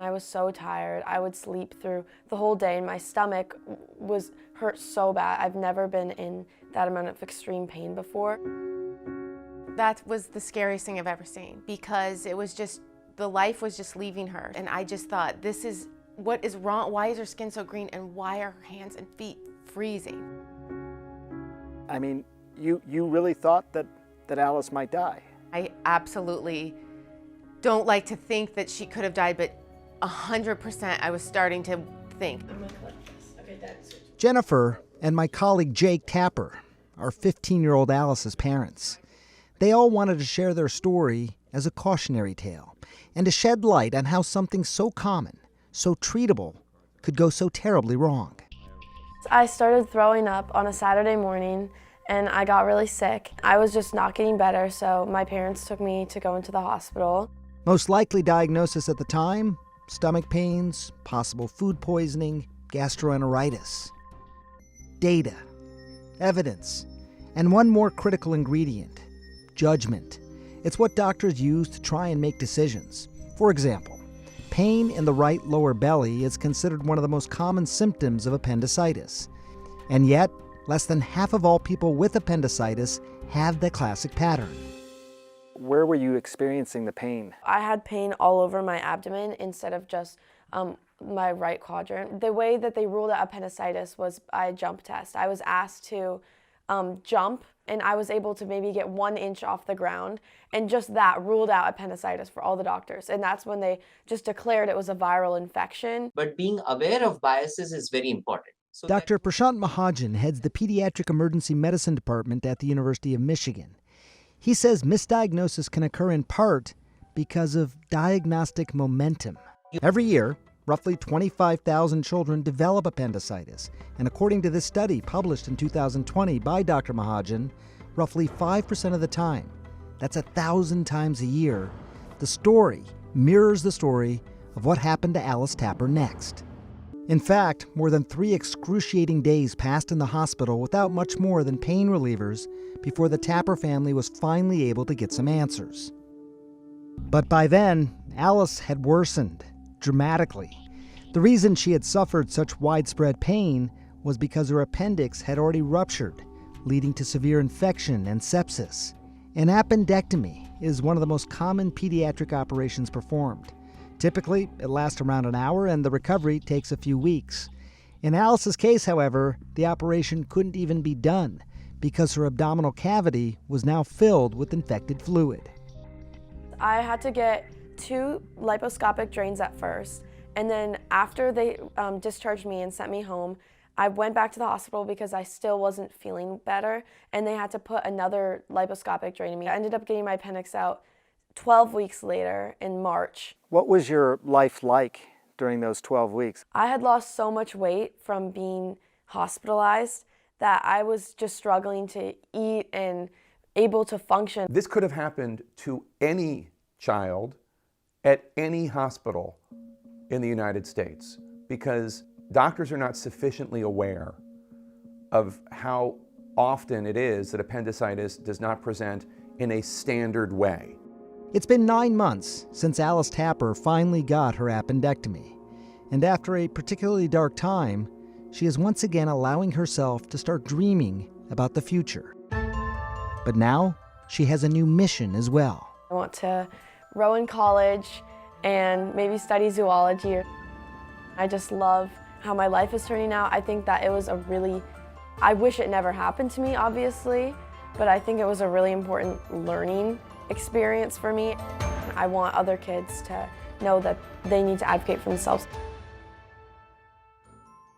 I was so tired. I would sleep through the whole day and my stomach was hurt so bad. I've never been in that amount of extreme pain before. That was the scariest thing I've ever seen because it was just, the life was just leaving her. And I just thought, this is, what is wrong? Why is her skin so green and why are her hands and feet freezing? I mean, you really thought that Alice might die? I absolutely don't like to think that she could have died, but 100% I was starting to think. I'm gonna collect this. Okay, that's Jennifer and my colleague Jake Tapper are 15-year-old Alice's parents. They all wanted to share their story as a cautionary tale and to shed light on how something so common, so treatable, could go so terribly wrong. I started throwing up on a Saturday morning and I got really sick. I was just not getting better, so my parents took me to go into the hospital. Most likely diagnosis at the time, stomach pains, possible food poisoning, gastroenteritis. Data, evidence, and one more critical ingredient, judgment. It's what doctors use to try and make decisions. For example, pain in the right lower belly is considered one of the most common symptoms of appendicitis. And yet, less than half of all people with appendicitis have the classic pattern. Where were you experiencing the pain? I had pain all over my abdomen instead of just my right quadrant. The way that they ruled out appendicitis was by a jump test. I was asked to jump, and I was able to maybe get 1 inch off the ground, and just that ruled out appendicitis for all the doctors. And that's when they just declared it was a viral infection. But being aware of biases is very important. So Dr. Prashant Mahajan heads the Pediatric Emergency Medicine Department at the University of Michigan. He says misdiagnosis can occur in part because of diagnostic momentum. Every year, roughly 25,000 children develop appendicitis, and according to this study published in 2020 by Dr. Mahajan, roughly 5% of the time, that's 1,000 times a year, the story mirrors the story of what happened to Alice Tapper next. In fact, more than 3 excruciating days passed in the hospital without much more than pain relievers before the Tapper family was finally able to get some answers. But by then, Alice had worsened dramatically. The reason she had suffered such widespread pain was because her appendix had already ruptured, leading to severe infection and sepsis. An appendectomy is one of the most common pediatric operations performed. Typically, it lasts around an hour and the recovery takes a few weeks. In Alice's case, however, the operation couldn't even be done because her abdominal cavity was now filled with infected fluid. I had to get 2 liposcopic drains at first, and then after they discharged me and sent me home, I went back to the hospital because I still wasn't feeling better, and they had to put another liposcopic drain in me. I ended up getting my appendix out 12 weeks later in March. What was your life like during those 12 weeks? I had lost so much weight from being hospitalized that I was just struggling to eat and able to function. This could have happened to any child at any hospital in the United States because doctors are not sufficiently aware of how often it is that appendicitis does not present in a standard way. It's been 9 months since Alice Tapper finally got her appendectomy. And after a particularly dark time, she is once again allowing herself to start dreaming about the future. But now, she has a new mission as well. I want to row in college and maybe study zoology. I just love how my life is turning out. I think that it was I wish it never happened to me, obviously, but I think it was a really important learning experience for me. I want other kids to know that they need to advocate for themselves.